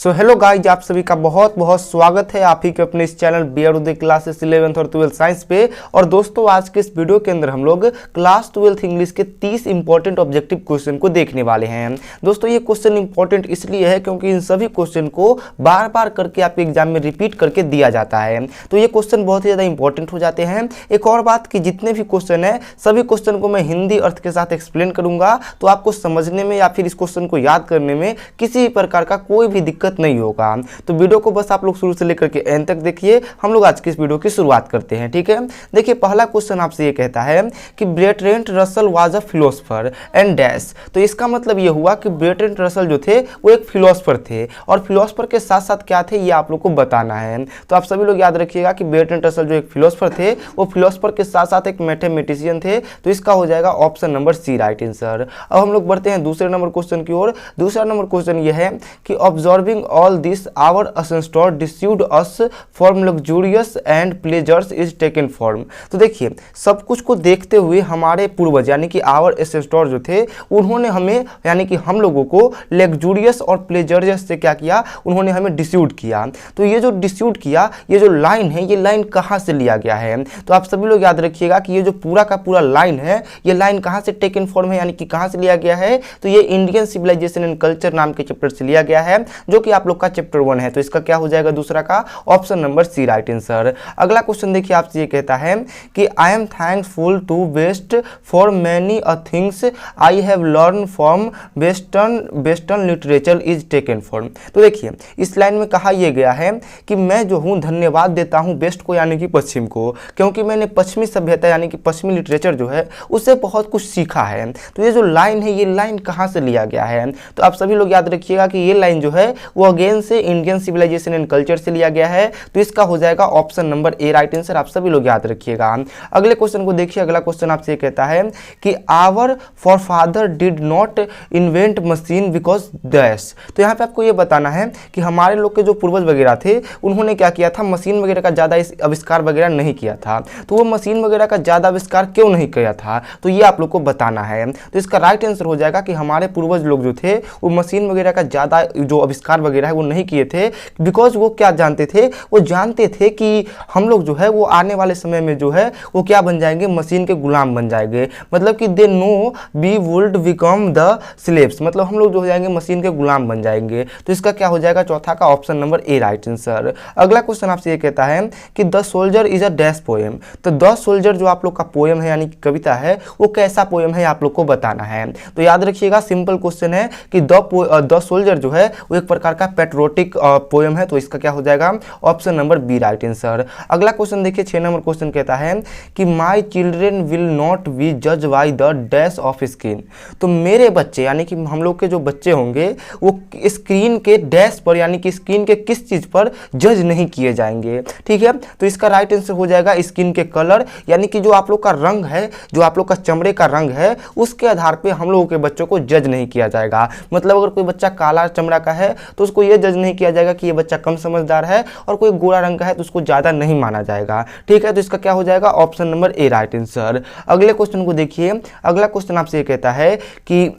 Hello guys, आप सभी का बहुत बहुत स्वागत है आप ही के अपने इस चैनल बीआर उदय क्लासेस 11th और 12th साइंस पे। और दोस्तों, आज के इस वीडियो के अंदर हम लोग क्लास 12th इंग्लिश के 30 इंपॉर्टेंट ऑब्जेक्टिव क्वेश्चन को देखने वाले हैं। दोस्तों, ये क्वेश्चन इंपॉर्टेंट इसलिए है क्योंकि इन सभी क्वेश्चन को बार बार करके आपके एग्जाम में रिपीट करके दिया जाता है, तो ये क्वेश्चन बहुत ही ज़्यादा इंपॉर्टेंट हो जाते हैं। एक और बात कि जितने भी क्वेश्चन है सभी क्वेश्चन को मैं हिंदी अर्थ के साथ एक्सप्लेन करूंगा, तो आपको समझने में या फिर इस क्वेश्चन को याद करने में किसी प्रकार का कोई भी दिक्कत नहीं होगा। तो वीडियो को बस आप लोग शुरू से लेकर के एंड तक देखिए। हम लोग आज की इस वीडियो की शुरुआत करते हैं, ठीक है। देखिए, पहला क्वेश्चन आपसे ये कहता है कि Bertrand Russell was a philosopher and dash. तो इसका मतलब ये हुआ कि बर्ट्रैंड रसल जो थे वो एक फिलोसोफर थे, और फिलोसोफर के साथ साथ क्या थे ये आप लोग को बताना है। तो आप सभी लोग याद रखिएगा कि बर्ट्रैंड रसल जो एक फिलोसोफर थे वो फिलोसोफर के साथ साथ एक मैथमेटिशियन थे। तो इसका हो जाएगा option number C right answer. अब हम लोग बढ़ते हैं दूसरे नंबर क्वेश्चन की ओर। दूसरा नंबर क्वेश्चन ये है कि observing all this our ancestor deceived us from luxurious and pleasures is taken form। तो देखिए, सब कुछ को देखते हुए हमारे पूर्वज यानी कि आवर ancestor जो थे उन्होंने हमें यानी कि हम लोगों को लग्जूरियस और प्लेजरियस से क्या किया, उन्होंने हमें डिस्यूड किया। तो ये जो डिस्यूड किया, ये जो लाइन है, ये लाइन कहाँ से लिया गया है? तो आप सभी लोग याद रखिएगा कि ये जो पूरा का पूरा लाइन है, ये लाइन कहाँ से टेकन फॉर्म है यानी कि कहाँ से लिया गया है? तो ये इंडियन सिविलाइजेशन एंड कल्चर नाम के चैप्टर से लिया गया है, जो कि आप लोग का चैप्टर 1 है। तो इसका क्या हो जाएगा दूसरा का option number C right answer. अगला क्वेश्चन देखिए, आपसे ये कहता है कि I am thankful to west for many a things I have learn from western literature is taken form. तो देखिए, इस लाइन में कहा यह गया है कि मैं जो हूँ धन्यवाद देता हूँ वेस्ट को यानी कि पश्चिम को, क्योंकि मैंने पश्चिमी सभ्यता यानी कि पश्चिमी लिटरेचर जो है उससे बहुत कुछ सीखा है। तो ये जो लाइन है, ये लाइन कहाँ से लिया गया है? तो आप सभी लोग याद रखिएगा कि ये लाइन जो है वो अगेन से इंडियन सिविलाइजेशन एंड कल्चर से लिया गया है। तो इसका हो जाएगा option number A right answer. आप सभी लोग याद रखिएगा। अगले क्वेश्चन को देखिए। अगला क्वेश्चन आपसे कहता है कि our forefather did not invent machine because dash. तो यहाँ पे आपको ये बताना है कि हमारे लोग के जो पूर्वज वगैरह थे उन्होंने क्या किया था, मशीन वगैरह का ज़्यादा आविष्कार वगैरह नहीं किया था। तो वो मशीन वगैरह का ज़्यादा आविष्कार क्यों नहीं किया था, तो ये आप लोग को बताना है। तो इसका राइट आंसर हो जाएगा कि हमारे पूर्वज लोग जो थे वो मशीन वगैरह का ज़्यादा जो आविष्कार वगैरह है वो नहीं किए थे, बिकॉज वो क्या जानते थे, वो जानते थे कि हम लोग जो है वो आने वाले समय में जो है वो क्या बन जाएंगे, मशीन के गुलाम बन जाएंगे। मतलब कि they know we would become the slaves, मतलब हम लोग जो हो जाएंगे मशीन के गुलाम बन जाएंगे। तो इसका क्या हो जाएगा चौथा का option number A right answer. अगला क्वेश्चन आपसे ये कहता है कि the soldier is a dash poem. तो द सोल्जर जो आप लोग का पोएम है यानी कि कविता है, वो कैसा पोएम है आप लोग को बताना है। तो याद रखिएगा, सिंपल क्वेश्चन है कि द सोल्जर जो है वो एक प्रकार का पेट्रोटिक पोएम है। तो इसका क्या हो जाएगा option number B right answer. अगला क्वेश्चन देखिए, 6 नंबर क्वेश्चन कहता है कि my children will not be जज by the dash of screen. तो मेरे बच्चे यानी कि हम लोग के जो बच्चे होंगे वो स्क्रीन के डैश पर यानी कि स्क्रीन के किस चीज पर जज नहीं किए जाएंगे, ठीक है। तो इसका राइट आंसर हो जाएगा स्किन के कलर, यानी कि जो आप लोग का रंग है, जो आप लोग का चमड़े का रंग है, उसके आधार पे हम लोगों के बच्चों को जज नहीं किया जाएगा। मतलब अगर कोई बच्चा काला चमड़ा का है तो उसको ये जज नहीं किया जाएगा कि ये बच्चा कम समझदार है, और कोई गोरा रंग का है तो उसको ज्यादा नहीं माना जाएगा, ठीक है। तो इसका क्या हो जाएगा option number A right answer. अगले क्वेश्चन को देखिए। अगला क्वेश्चन आपसे ये कहता है कि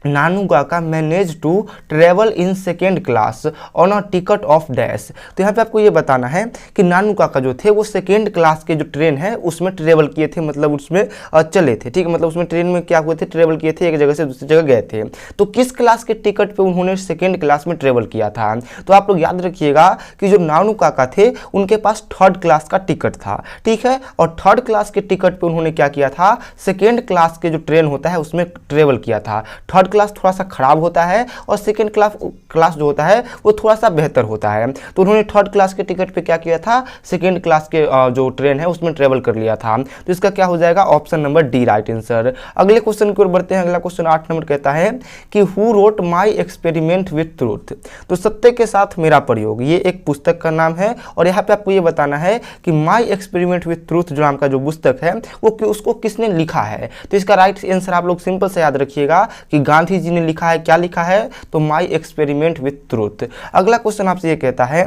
Nanu Kaka manage to travel in second class on a ticket of dash. तो यहाँ पे आपको ये बताना है कि नानू काका जो थे वो सेकेंड क्लास के जो ट्रेन है उसमें ट्रेवल किए थे, मतलब उसमें चले थे, ठीक है। मतलब उसमें ट्रेन में क्या हुए थे, ट्रेवल किए थे, एक जगह से दूसरी जगह गए थे। तो किस क्लास के टिकट पे उन्होंने सेकेंड क्लास में ट्रेवल किया था? तो आप लोग याद रखिएगा कि जो नानू काका थे उनके पास थर्ड क्लास का टिकट था, ठीक है। और थर्ड क्लास के टिकट पे उन्होंने क्या किया था, सेकेंड क्लास के जो ट्रेन होता है उसमें ट्रेवल किया था। थर्ड क्लास थोड़ा सा खराब होता है और सेकेंड क्लास जो होता है वो थोड़ा सा बेहतर होता है। तो उन्होंने थर्ड क्लास के टिकट पे क्या किया था, सेकेंड क्लास के जो ट्रेन है उसमें ट्रेवल कर लिया था। तो इसका क्या हो जाएगा option number D right answer. अगले क्वेश्चन की ओर बढ़ते हैं। अगला क्वेश्चन 8 नंबर कहता है कि who wrote my experiment with truth. तो सत्य के साथ मेरा प्रयोग, ये एक पुस्तक का नाम है, और यहाँ पे आपको ये बताना है कि माई एक्सपेरिमेंट विथ ट्रूथ जो नाम का जो पुस्तक है वो उसको किसने लिखा है। तो इसका राइट आंसर आप लोग सिंपल से याद रखिएगा कि गांधी गांधी जी ने लिखा है, क्या लिखा है, तो माई एक्सपेरिमेंट विथ ट्रूथ। अगला क्वेश्चन आपसे ये कहता है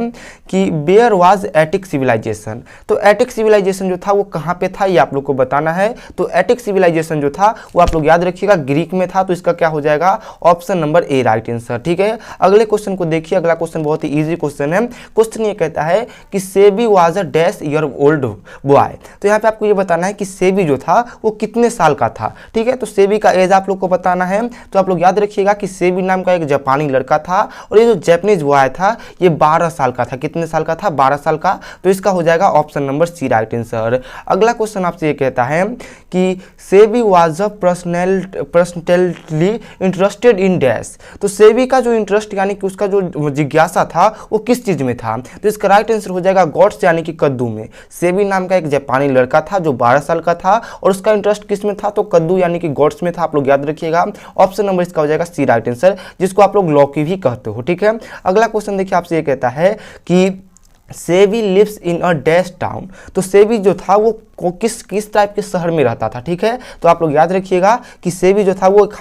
कि वेयर वाज एटिक सिविलाइजेशन, तो एटिक सिविलाइजेशन जो था वो कहाँ पे था, ये आप लोग को बताना है। तो एटिक सिविलाइजेशन जो था वो आप लोग याद रखिएगा ग्रीक में था, तो इसका क्या हो जाएगा, option number A right answer. ठीक है, अगले क्वेश्चन को देखिए, अगला क्वेश्चन बहुत ही इजी क्वेश्चन है। क्वेश्चन ये कहता है कि Sebi was a dash year old boy, तो यहाँ पे आपको ये बताना है कि सेबी जो था वो कितने साल का था। ठीक है, तो सेबी का एज आप लोग को बताना है। तो आप लोग याद रखिएगा कि सेबी नाम का एक जापानी लड़का था और ये जो जैपनीज बॉय था ये 12 साल का था। कितने साल का था, 12 साल का, तो इसका हो जाएगा option number C right answer. अगला क्वेश्चन आपसे ये कहता है कि Sebi was a personally interested in dash, तो सेबी का जो इंटरेस्ट यानी कि उसका जो जिज्ञासा था वो किस चीज में था, तो इसका राइट आंसर हो जाएगा गॉड्स यानी कि कद्दू में। सेबी नाम का एक जापानी लड़का था जो 12 साल का था और उसका इंटरेस्ट किस में था, तो कद्दू यानी कि गॉड्स में था। आप लोग याद रखिएगा, ऑप्शन नंबर इसका हो जाएगा सी राइट आंसर, जिसको आप लोग लॉकी भी कहते हो। ठीक है, अगला क्वेश्चन देखिए, आपसे ये कहता है कि Sebi lives in a dash town, तो सेबी जो था वो किस टाइप के शहर में रहता था। ठीक है, तो आप लोग याद रखिएगा कि सेबी जो था वो एक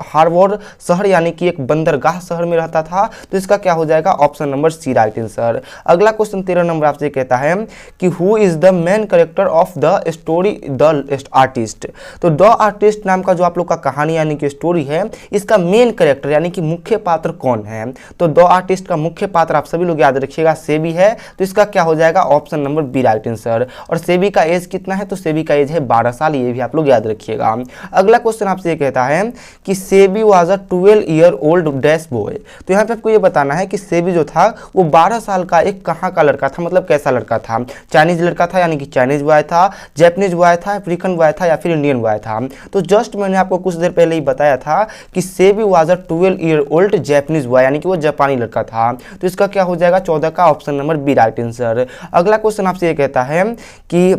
हार्बर शहर यानी कि एक बंदरगाह शहर में रहता था, तो इसका क्या हो जाएगा, option number C right answer. अगला क्वेश्चन 13 नंबर आपसे कहता है कि who is the main character of the story the artist, तो द आर्टिस्ट नाम का जो आप लोग का कहानी यानी कि स्टोरी है, इसका मेन कैरेक्टर यानी कि मुख्य पात्र कौन है, तो द आर्टिस्ट का मुख्य पात्र आप सभी लोग याद रखिएगा सेबी है, तो इसका क्या हो जाएगा, option number B right answer. और सेबी का एज कितना है, तो सेबी का एज है 12 साल, ये भी आप लोग याद रखिएगा। अगला क्वेश्चन आपसे ये कहता है कि Sebi was a 12 year old dash boy, तो यहाँ पे आपको ये बताना है कि सेबी जो था वो 12 साल का एक कहाँ का लड़का था, मतलब कैसा लड़का था, चाइनीज लड़का था यानी कि चाइनीज बॉय था, जैपनीज बॉय था, अफ्रीकन बॉय था या फिर इंडियन बॉय था। तो जस्ट मैंने आपको कुछ देर पहले ही बताया था कि Sebi was a 12 year old Japanese boy यानी कि वो जापानी लड़का था, तो इसका क्या हो जाएगा, 14 का, option number B right answer. अगला क्वेश्चन आपसे ये कहता है कि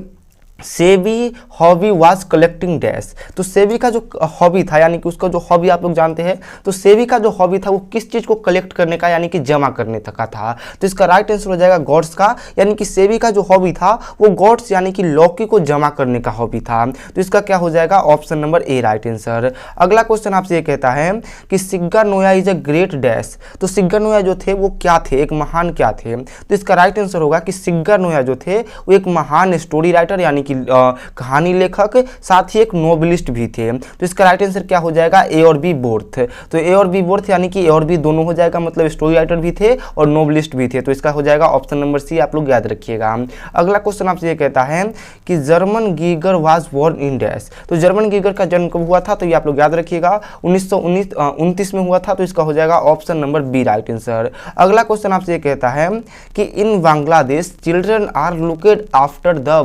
Sebi hobby was collecting dash, तो सेबी का जो हॉबी था यानी कि उसका जो हॉबी आप लोग जानते हैं, तो सेबी का जो हॉबी था वो किस चीज़ को कलेक्ट करने का यानी कि जमा करने तक का था, तो इसका राइट आंसर हो जाएगा गॉड्स का, यानी कि सेबी का जो हॉबी था वो गॉड्स यानी कि लौकी को जमा करने का हॉबी था, तो इसका क्या हो जाएगा, option number A right answer. अगला क्वेश्चन आपसे ये कहता है कि सिग्गा नोया इज अ ग्रेट डैश, तो सिग्गा नोया जो थे वो क्या थे, एक महान क्या थे, तो इसका राइट आंसर होगा कि सिग्गा नोया जो थे वो एक महान स्टोरी राइटर यानी कि कहानी लेखक, साथ ही एक नोवेलिस्ट भी थे, तो इसका राइट आंसर क्या हो जाएगा, ए और बी बोर्थ, तो ए और बी बोर्थ यानी कि ए और बी दोनों हो जाएगा, मतलब स्टोरी राइटर भी थे और नोवेलिस्ट भी थे, तो इसका हो जाएगा ऑप्शन नंबर सी, आप लोग याद रखिएगा। अगला क्वेश्चन आपसे ये कहता है कि German Geiger was born in dash, तो जर्मन गीगर का जन्म कब हुआ था, तो ये आप लोग याद रखिएगा 1929 में हुआ था, तो इसका हो जाएगा option number B right answer. अगला क्वेश्चन आपसे ये कहता है कि in Bangladesh children are looked after the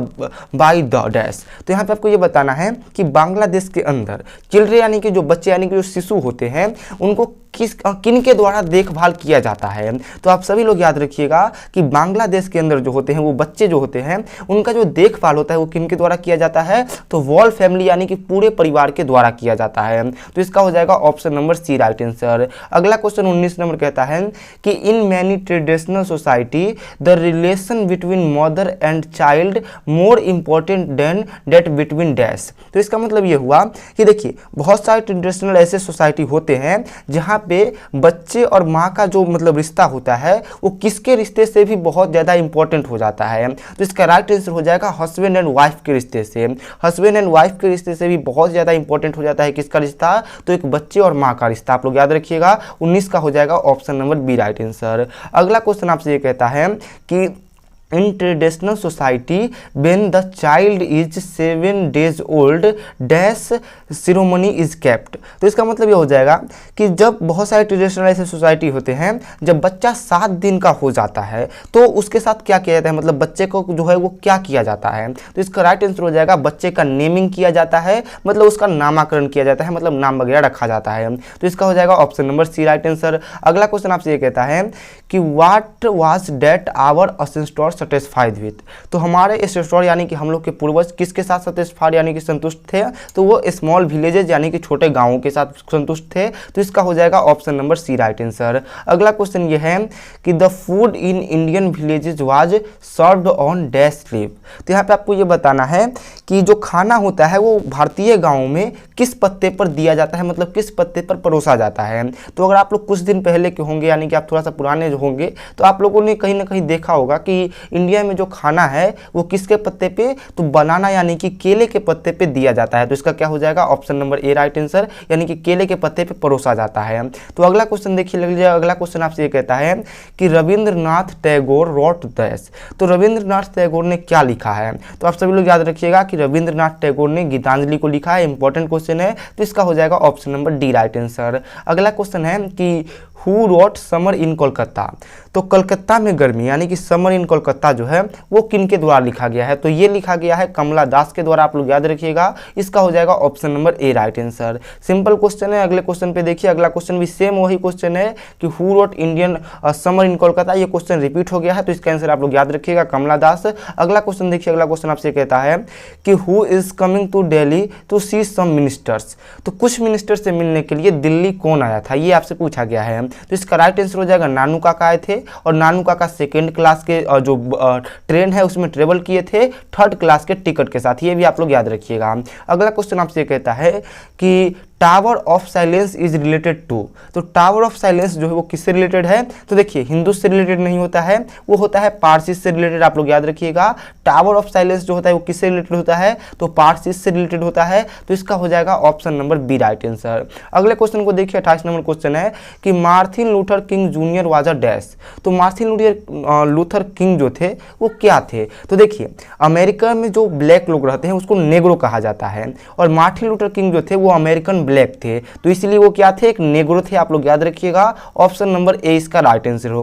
by the dash, तो यहाँ पे आपको ये बताना है कि बांग्लादेश के अंदर चिल्ड्रन यानी कि जो बच्चे यानी कि जो शिशु होते हैं उनको किन के द्वारा देखभाल किया जाता है, तो आप सभी लोग याद रखिएगा कि बांग्लादेश के अंदर जो होते हैं वो बच्चे जो होते हैं उनका जो देखभाल होता है वो किन के द्वारा किया जाता है, तो वॉल फैमिली यानी कि पूरे परिवार के द्वारा किया जाता है, तो इसका हो जाएगा option number C right answer. अगला क्वेश्चन 19 नंबर कहता है कि in many traditional society the relation between mother and child more important than that between dash, तो इसका मतलब ये हुआ कि देखिए बहुत सारे ट्रेडिशनल ऐसे सोसाइटी होते हैं जहाँ पे बच्चे और माँ का जो मतलब रिश्ता होता है वो किसके रिश्ते से भी बहुत ज़्यादा इंपॉर्टेंट हो जाता है, तो इसका राइट आंसर हो जाएगा हस्बैंड एंड वाइफ के रिश्ते से, हस्बैंड एंड वाइफ के रिश्ते से भी बहुत ज़्यादा इंपॉर्टेंट हो जाता है किसका रिश्ता, तो एक बच्चे और माँ का रिश्ता, आप लोग याद रखिएगा 19 का हो जाएगा option number B right answer. अगला क्वेश्चन आपसे ये कहता है कि in traditional society when the child is 7 days old dash ceremony is kept, तो इसका मतलब ये हो जाएगा कि जब बहुत सारे ट्रेडिशनल ऐसे सोसाइटी होते हैं जब बच्चा 7 दिन का हो जाता है तो उसके साथ क्या किया जाता है, मतलब बच्चे को जो है वो क्या किया जाता है, तो इसका राइट आंसर हो जाएगा बच्चे का नेमिंग किया जाता है, मतलब उसका नामाकरण किया जाता है, मतलब नाम वगैरह रखा जाता है, तो इसका हो जाएगा option number C right answer. अगला क्वेश्चन आपसे ये कहता है कि what was that our ancestors satisfied with. तो हमारे एंसेस्टर यानी कि हम लोग के पूर्वज किसके साथ सेटिस्फाइड यानी कि संतुष्ट थे, तो वो स्मॉल विलेजेस यानी कि छोटे गांवों के साथ संतुष्ट थे। तो इसका हो जाएगा option number C right answer. अगला क्वेश्चन ये है कि the food in Indian villages was served on dash leaf. तो यहाँ पे आपको ये बताना है कि जो खाना होता है वो भारतीय गांवों में किस पत्ते पर दिया जाता है, मतलब किस पत्ते पर परोसा जाता है। तो अगर आप लोग कुछ दिन पहले के होंगे यानी कि आप थोड़ा सा पुराने जो होंगे तो आप लोगों ने कहीं ना कहीं देखा होगा कि इंडिया में जो खाना है वो किसके पत्ते पे, तो बनाना यानी कि केले के पत्ते पे दिया जाता है। तो इसका क्या हो जाएगा option number A right answer, यानी कि केले के पत्ते पे परोसा जाता है। तो अगला क्वेश्चन देखिए लीजिए, अगला क्वेश्चन आपसे ये कहता है कि रविंद्रनाथ टैगोर रॉट दिस। तो रविंद्रनाथ टैगोर ने क्या लिखा है, तो आप सभी लोग याद रखिएगा कि रविंद्रनाथ टैगोर ने गीतांजलि को लिखा है। इंपॉर्टेंट क्वेश्चन है, तो इसका हो जाएगा option number D right answer. अगला क्वेश्चन है कि who wrote summer in Kolkata. तो कलकत्ता में गर्मी यानी कि समर इन कोलकाता जो है वो किन के द्वारा लिखा गया है, तो ये लिखा गया है कमला दास के द्वारा। आप लोग याद रखिएगा, इसका हो जाएगा option number A right answer. Simple question है। अगले क्वेश्चन पे देखिए, अगला क्वेश्चन भी सेम वही क्वेश्चन है कि who wrote Indian summer in Kolkata. ये क्वेश्चन रिपीट हो गया है, तो इसका आंसर आप लोग याद रखिएगा कमला दास। अगला क्वेश्चन देखिए, अगला क्वेश्चन आपसे कहता है कि who is coming to Delhi to see some ministers. तो कुछ मिनिस्टर से मिलने के लिए दिल्ली कौन आया था, ये आपसे पूछा गया है। तो इसका राइट आंसर हो जाएगा नानू काका आए थे, और नानू काका सेकेंड क्लास के जो ट्रेन है उसमें ट्रेवल किए थे थर्ड क्लास के टिकट के साथ। ये भी आप लोग याद रखिएगा। अगला क्वेश्चन आपसे कहता है कि tower of silence is related to. तो टावर ऑफ साइलेंस जो है वो किससे रिलेटेड है, तो देखिए हिंदू से रिलेटेड नहीं होता है, वो होता है पारसी से रिलेटेड। आप लोग याद रखिएगा, टावर ऑफ साइलेंस जो होता है वो किससे रिलेटेड होता है, तो पारसी से रिलेटेड होता है। तो इसका हो जाएगा option number B right answer. अगले क्वेश्चन को देखिए, 28 नंबर क्वेश्चन है कि Martin Luther King junior was a dash. तो मार्टिन लूथर किंग जो थे वो क्या थे, तो देखिए अमेरिका में जो ब्लैक लोग रहते हैं उसको नेग्रो कहा जाता है, और मार्टिन लूथर किंग जो थे वो अमेरिकन ब्लैक थे, तो इसलिए वो क्या थे, एक नेग्रो थे। आप लोग याद रखिएगा, ऑप्शन नंबर ए इसका राइट आंसर होगा।